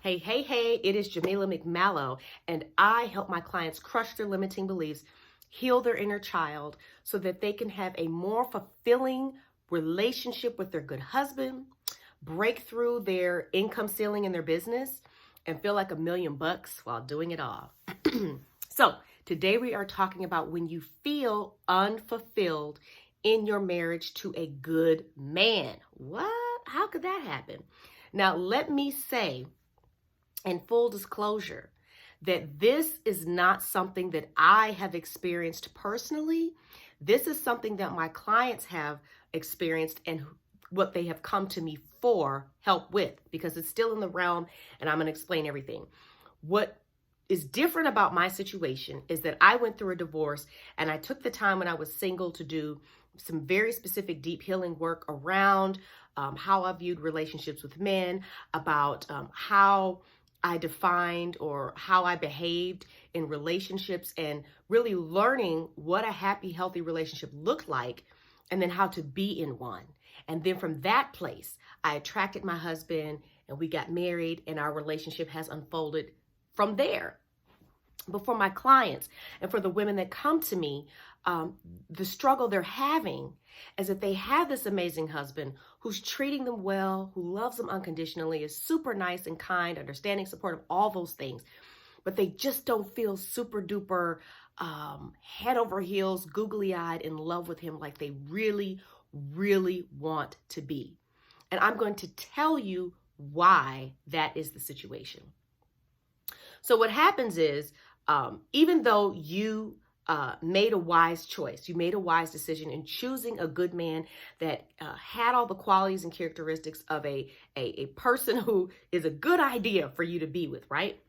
Hey, hey, hey, it is Jamila McMallow, and I help my clients crush their limiting beliefs, heal their inner child, so that they can have a more fulfilling relationship with their good husband, break through their income ceiling in their business, and feel like $1,000,000 while doing it all. So, today we are talking about when you feel unfulfilled in your marriage to a good man. What? How could that happen? Now, let me say, in full disclosure, that this is not something that I have experienced personally. This is something that my clients have experienced and what they have come to me for help with, because it's still in the realm and I'm going to explain everything. What is different about my situation is that I went through a divorce and I took the time when I was single to do some very specific deep healing work around how I viewed relationships with men, about how I defined or how I behaved in relationships, and really learning what a happy, healthy relationship looked like, and then how to be in one. And then from that place, I attracted my husband and we got married, and our relationship has unfolded from there. But for my clients and for the women that come to me, the struggle they're having is that they have this amazing husband who's treating them well, who loves them unconditionally, is super nice and kind, understanding, supportive, all those things. But they just don't feel super duper head over heels, googly eyed in love with him like they really, really want to be. And I'm going to tell you why that is the situation. So what happens is, even though you made a wise choice, you made a wise decision in choosing a good man that had all the qualities and characteristics of a person who is a good idea for you to be with, right?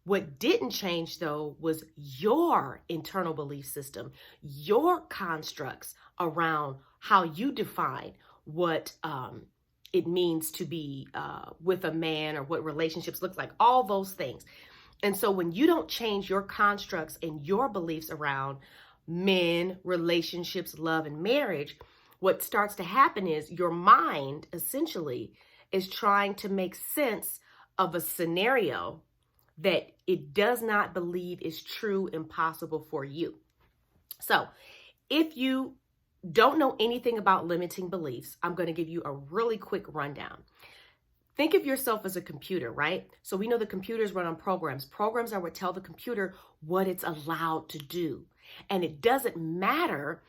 What didn't change, though, was your internal belief system, your constructs around how you define what it means to be with a man, or what relationships look like, all those things. And so when you don't change your constructs and your beliefs around men, relationships, love, and marriage, what starts to happen is your mind essentially is trying to make sense of a scenario that it does not believe is true and possible for you. So if you don't know anything about limiting beliefs, I'm going to give you a really quick rundown. Think of yourself as a computer, right? So we know the computers run on programs. Programs are what tell the computer what it's allowed to do. And it doesn't matter.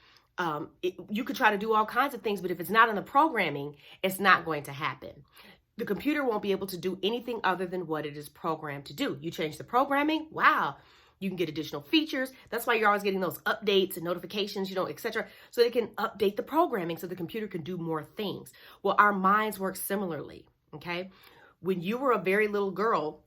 You could try to do all kinds of things, but if it's not in the programming, it's not going to happen. The computer won't be able to do anything other than what it is programmed to do. You change the programming, wow, you can get additional features. That's why you're always getting those updates and notifications, etc. So they can update the programming so the computer can do more things. Well, our minds work similarly. Okay. When you were a very little girl,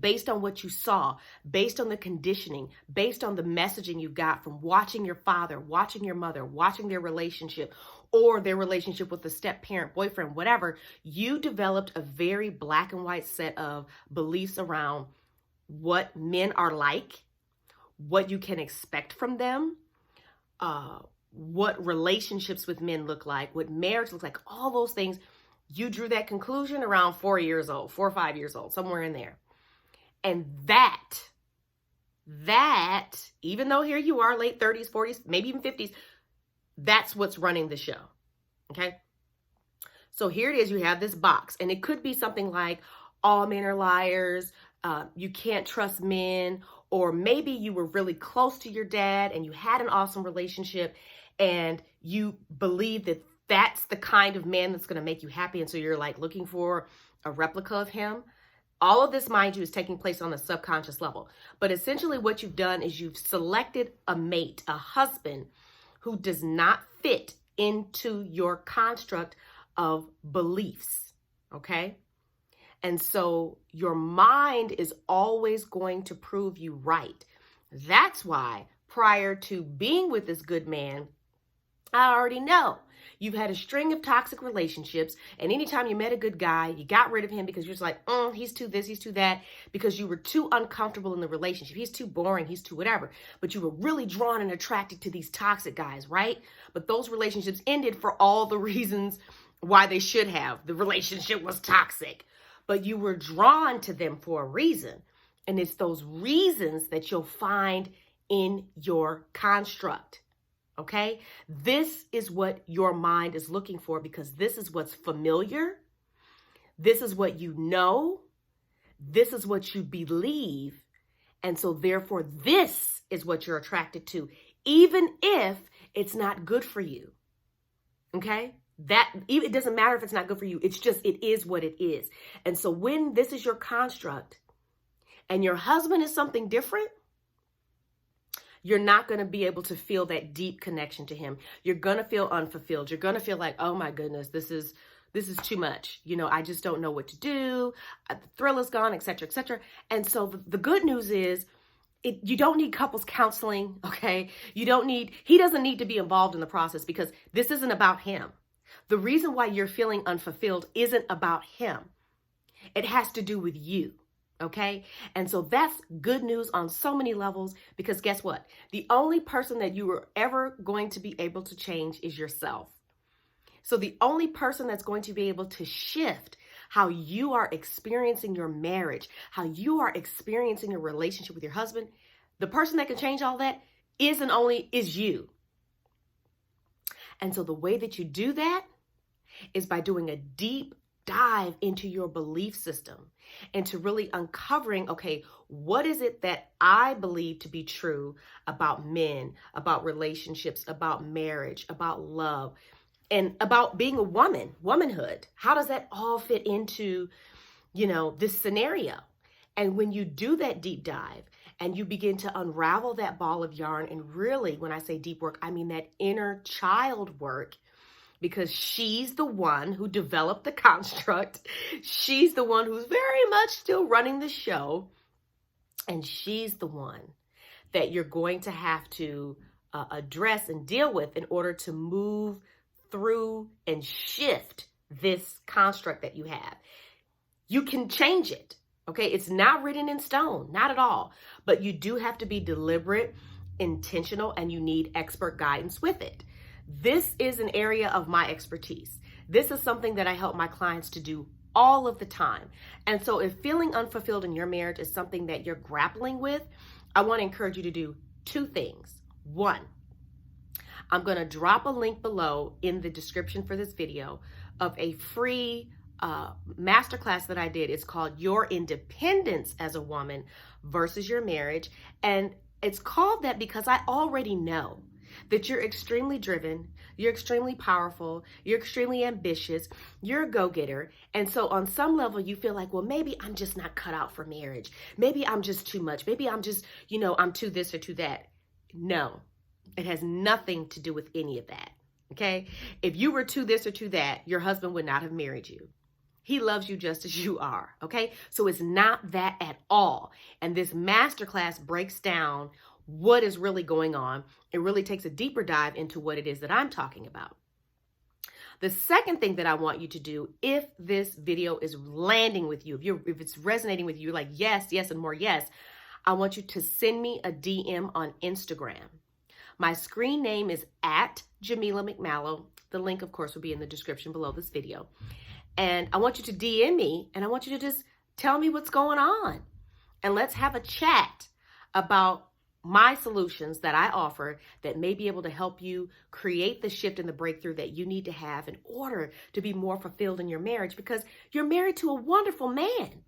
based on what you saw, based on the conditioning, based on the messaging you got from watching your father, watching your mother, watching their relationship, or their relationship with a step parent, boyfriend, whatever, you developed a very black and white set of beliefs around what men are like, what you can expect from them, what relationships with men look like, what marriage looks like, all those things. You drew that conclusion around 4 years old, 4 or 5 years old, somewhere in there. And that, even though here you are, late 30s, 40s, maybe even 50s, that's what's running the show. Okay. So here it is. You have this box, and it could be something like all men are liars. You can't trust men, or maybe you were really close to your dad and you had an awesome relationship and you believe that that's the kind of man that's going to make you happy. And so you're like looking for a replica of him. All of this, mind you, is taking place on a subconscious level. But essentially what you've done is you've selected a mate, a husband who does not fit into your construct of beliefs. Okay. And so your mind is always going to prove you right. That's why prior to being with this good man, I already know you've had a string of toxic relationships, and anytime you met a good guy, you got rid of him because you're just like, he's too this, he's too that, because you were too uncomfortable in the relationship. He's too boring, he's too whatever. But you were really drawn and attracted to these toxic guys, right? But those relationships ended for all the reasons why they should have. The relationship was toxic. but you were drawn to them for a reason. And it's those reasons that you'll find in your construct. Okay? This is what your mind is looking for, because this is what's familiar. This is what you know. This is what you believe. And so therefore, this is what you're attracted to, even if it's not good for you. Okay? It doesn't matter if it's not good for you. It's just, it is what it is. And so when this is your construct and your husband is something different, you're not going to be able to feel that deep connection to him. You're going to feel unfulfilled. You're going to feel like, oh my goodness, this is too much. I just don't know what to do. The thrill is gone, et cetera, et cetera. And so the good news is you don't need couples counseling. Okay. He doesn't need to be involved in the process, because this isn't about him. The reason why you're feeling unfulfilled isn't about him. It has to do with you. Okay. And so that's good news on so many levels, because guess what? The only person that you are ever going to be able to change is yourself. So the only person that's going to be able to shift how you are experiencing your marriage, how you are experiencing your relationship with your husband, the person that can change all that is you. And so the way that you do that is by doing a deep dive into your belief system, and to really uncovering, okay, what is it that I believe to be true about men, about relationships, about marriage, about love, and about being a woman, womanhood? How does that all fit into, this scenario? And when you do that deep dive and you begin to unravel that ball of yarn, and really, when I say deep work, I mean that inner child work, because she's the one who developed the construct. She's the one who's very much still running the show. And she's the one that you're going to have to address and deal with in order to move through and shift this construct that you have. You can change it. Okay. It's not written in stone, not at all, but you do have to be deliberate, intentional, and you need expert guidance with it. This is an area of my expertise. This is something that I help my clients to do all of the time. And so if feeling unfulfilled in your marriage is something that you're grappling with, I want to encourage you to do two things. One, I'm going to drop a link below in the description for this video of a free masterclass that I did. It's called Your Independence as a Woman versus Your Marriage. And it's called that because I already know that you're extremely driven, you're extremely powerful, you're extremely ambitious, you're a go-getter. And so on some level, you feel like, well, maybe I'm just not cut out for marriage. Maybe I'm just too much. Maybe I'm just, I'm too this or too that. No, it has nothing to do with any of that. Okay. If you were too this or too that, your husband would not have married you. He loves you just as you are. Okay. So it's not that at all. And this masterclass breaks down what is really going on. It really takes a deeper dive into what it is that I'm talking about. The second thing that I want you to do, if this video is landing with you, if it's resonating with you, like yes, yes, and more yes, I want you to send me a DM on Instagram. My screen name is at Jamila McMallow. The link, of course, will be in the description below this video. And I want you to DM me, and I want you to just tell me what's going on. And let's have a chat about my solutions that I offer that may be able to help you create the shift and the breakthrough that you need to have in order to be more fulfilled in your marriage, because you're married to a wonderful man.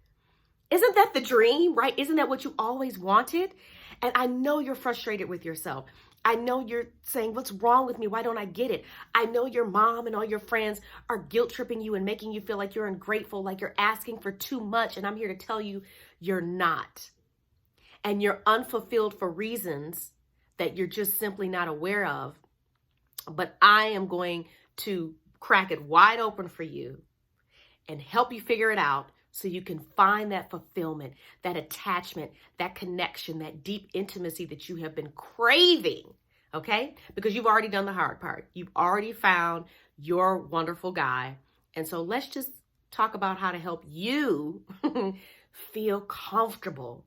Isn't that the dream, right? Isn't that what you always wanted? And I know you're frustrated with yourself. I know you're saying, what's wrong with me? Why don't I get it? I know your mom and all your friends are guilt tripping you and making you feel like you're ungrateful, like you're asking for too much. And I'm here to tell you, you're not. And you're unfulfilled for reasons that you're just simply not aware of. But I am going to crack it wide open for you and help you figure it out so you can find that fulfillment, that attachment, that connection, that deep intimacy that you have been craving, okay? Because you've already done the hard part. You've already found your wonderful guy. And so let's just talk about how to help you feel comfortable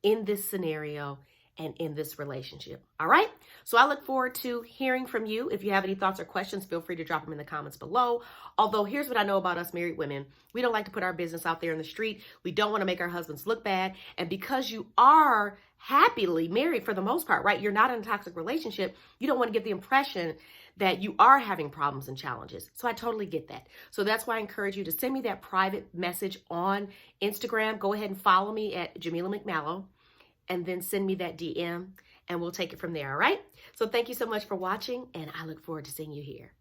in this scenario and in this relationship. All right? So I look forward to hearing from you. If you have any thoughts or questions, feel free to drop them in the comments below. Although here's what I know about us married women. We don't like to put our business out there in the street. We don't want to make our husbands look bad. And because you are happily married for the most part, right? You're not in a toxic relationship. You don't want to give the impression that you are having problems and challenges. So I totally get that. So that's why I encourage you to send me that private message on Instagram. Go ahead and follow me at Jamila McMallow, and then send me that DM and we'll take it from there. All right. So thank you so much for watching, and I look forward to seeing you here.